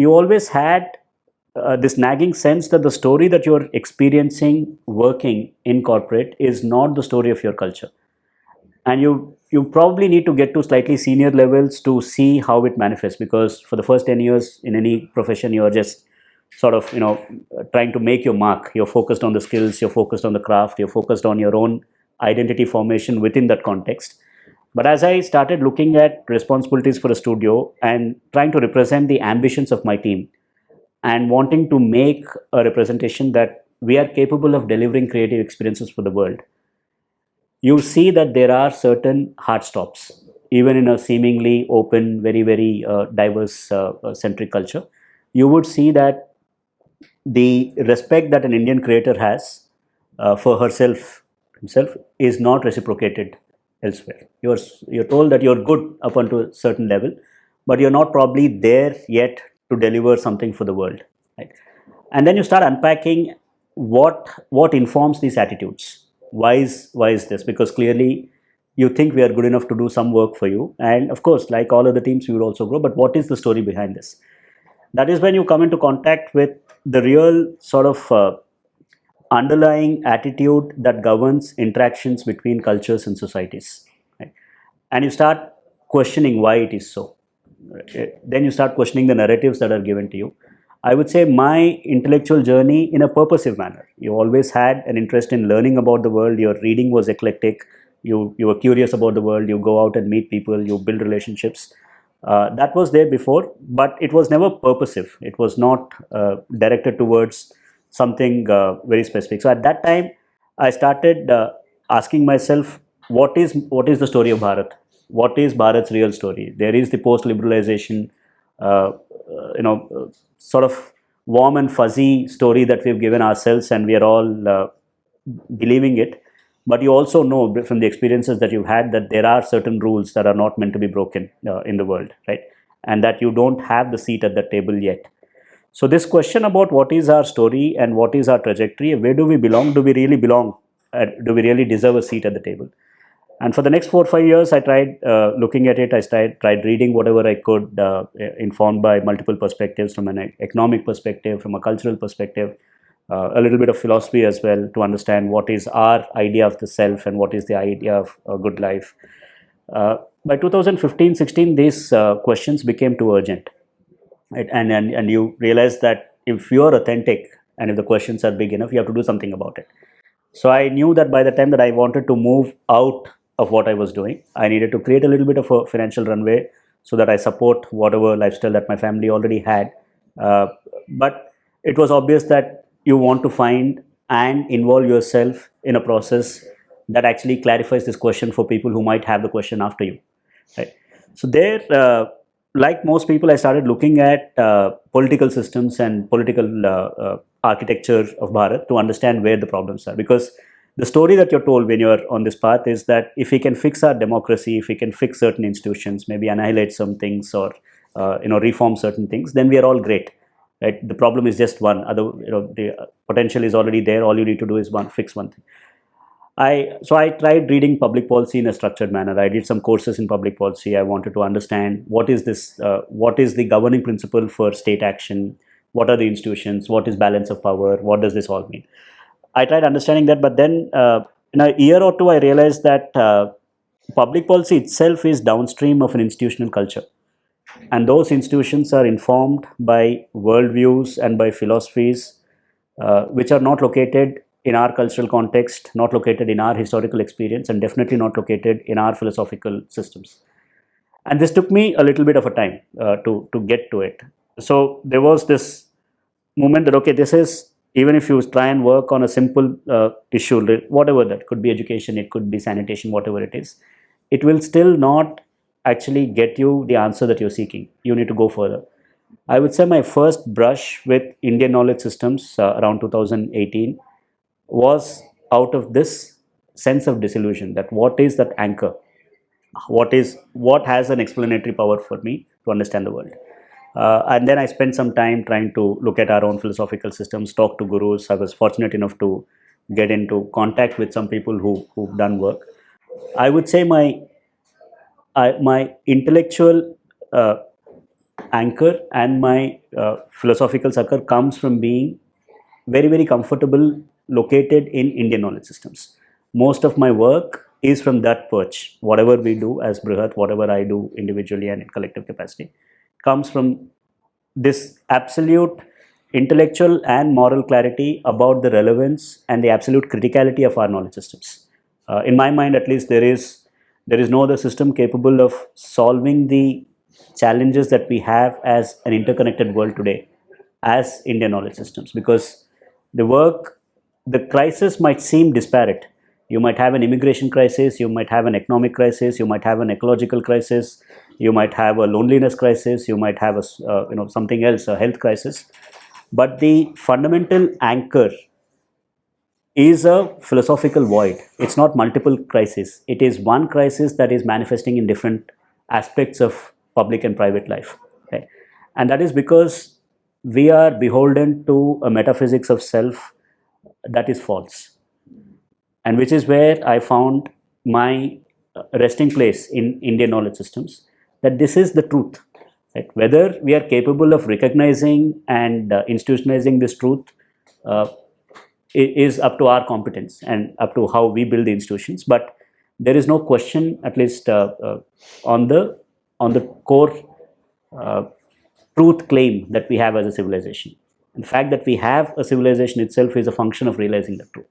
you always had this nagging sense that the story that you're experiencing working in corporate is not the story of your culture. And you probably need to get to slightly senior levels to see how it manifests, because for the first 10 years in any profession, you're just sort of, trying to make your mark. You're focused on the skills, you're focused on the craft, you're focused on your own identity formation within that context. But as I started looking at responsibilities for a studio and trying to represent the ambitions of my team and wanting to make a representation that we are capable of delivering creative experiences for the world, you see that there are certain hard stops, even in a seemingly open, very, very diverse centric culture. You would see that the respect that an Indian creator has for himself, is not reciprocated elsewhere. You're told that you're good up unto a certain level, but you're not probably there yet to deliver something for the world. Right? And then you start unpacking what informs these attitudes. Why is this? Because clearly you think we are good enough to do some work for you, and of course, like all other teams, we would also grow. But what is the story behind this? That is when you come into contact with the real sort of underlying attitude that governs interactions between cultures and societies, right? And you start questioning why it is so. Then you start questioning the narratives that are given to you. I would say my intellectual journey in a purposive manner. You always had an interest in learning about the world. Your reading was eclectic. You were curious about the world. You go out and meet people. You build relationships. That was there before, but it was never purposive. It was not directed towards something very specific. So at that time, I started asking myself, what is the story of Bharat? What is Bharat's real story? There is the post-liberalization, sort of warm and fuzzy story that we've given ourselves, and we are all believing it. But you also know from the experiences that you've had that there are certain rules that are not meant to be broken in the world, right? And that you don't have the seat at the table yet. So this question about what is our story and what is our trajectory, where do we belong? Do we really belong? Do we really deserve a seat at the table? And for the next 4 or 5 years, I tried looking at it. I tried reading whatever I could, informed by multiple perspectives, from an economic perspective, from a cultural perspective, a little bit of philosophy as well, to understand what is our idea of the self and what is the idea of a good life. By 2015-16, these questions became too urgent, right? And you realize that if you're authentic and if the questions are big enough, you have to do something about it. So I knew that by the time that I wanted to move out of what I was doing, I needed to create a little bit of a financial runway so that I support whatever lifestyle that my family already had. But it was obvious that you want to find and involve yourself in a process that actually clarifies this question for people who might have the question after you, right? So there, like most people, I started looking at political systems and political architecture of Bharat to understand where the problems are. Because the story that you're told when you're on this path is that if we can fix our democracy, if we can fix certain institutions, maybe annihilate some things, or reform certain things, then we are all great, right? The problem is just one. The potential is already there. All you need to do is fix one thing. So I tried reading public policy in a structured manner. I did some courses in public policy. I wanted to understand what is this, what is the governing principle for state action, what are the institutions, what is balance of power, what does this all mean. I tried understanding that, but then in a year or two, I realized that public policy itself is downstream of an institutional culture. And those institutions are informed by worldviews and by philosophies which are not located in our cultural context, not located in our historical experience, and definitely not located in our philosophical systems. And this took me a little bit of a time to get to it. So there was this moment that, okay, this is, even if you try and work on a simple issue, whatever that could be, education, it could be sanitation, whatever it is, it will still not actually get you the answer that you're seeking. You need to go further. I would say my first brush with Indian knowledge systems around 2018 was out of this sense of disillusion, that what is that anchor? What has an explanatory power for me to understand the world? And then I spent some time trying to look at our own philosophical systems, talk to gurus. I was fortunate enough to get into contact with some people who've done work. I would say my intellectual anchor and my philosophical succor comes from being very, very comfortable located in Indian knowledge systems. Most of my work is from that perch. Whatever we do as Brhat, whatever I do individually and in collective capacity, comes from this absolute intellectual and moral clarity about the relevance and the absolute criticality of our knowledge systems. In my mind, at least, there is no other system capable of solving the challenges that we have as an interconnected world today as Indian knowledge systems, because the work, the crisis might seem disparate. You might have an immigration crisis, you might have an economic crisis, you might have an ecological crisis, you might have a loneliness crisis, you might have a something else, a health crisis. But the fundamental anchor is a philosophical void. It's not multiple crises. It is one crisis that is manifesting in different aspects of public and private life. Okay? And that is because we are beholden to a metaphysics of self that is false. And which is where I found my resting place in Indian knowledge systems, that this is the truth. Right? Whether we are capable of recognizing and institutionalizing this truth is up to our competence and up to how we build the institutions. But there is no question, at least on the core truth claim that we have as a civilization. The fact that we have a civilization itself is a function of realizing the truth.